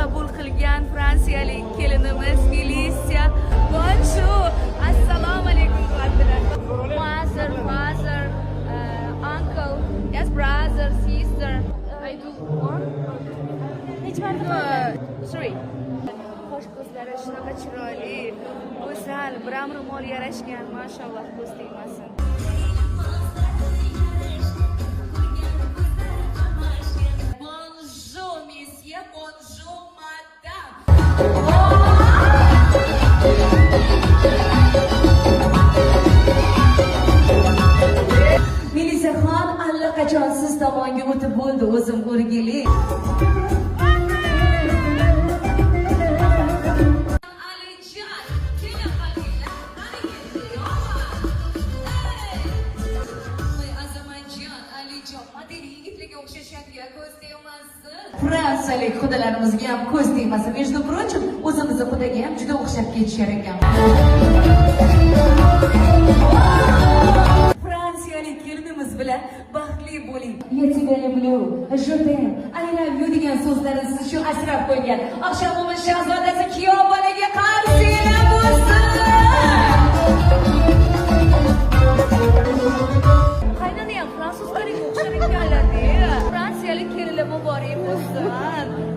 qabul qilgan fransiyalik kelinimiz Felicia. Bonjour. Assalomu alaykum qadrdon. Father, uncle, yes, brother, sister. I do one. Necha marta? Three. Qosh ko'zlari shunaqa chiroyli, go'zal, biram ro'mol yarashgan, mashalloh, ko'z tegmasin. Bonjour, monsieur, bonjour, madame. Melisaxon allaqachon siz tomonga o'tib bo'ldi, o'zim o'rgili. Fransiyalik qudalarimizga ham ko'z tegmasin. Между прочим, o'zimizni qudaga ham juda o'xshab ketishar ekan. Fransiyalik kelinimiz bilan baxtli bo'ling. Я тебя люблю, je t'aime, I love you degan so'zlarni siz shu asrab qo'ygan. Oqshom umuman shahzodasi kuyov bolaga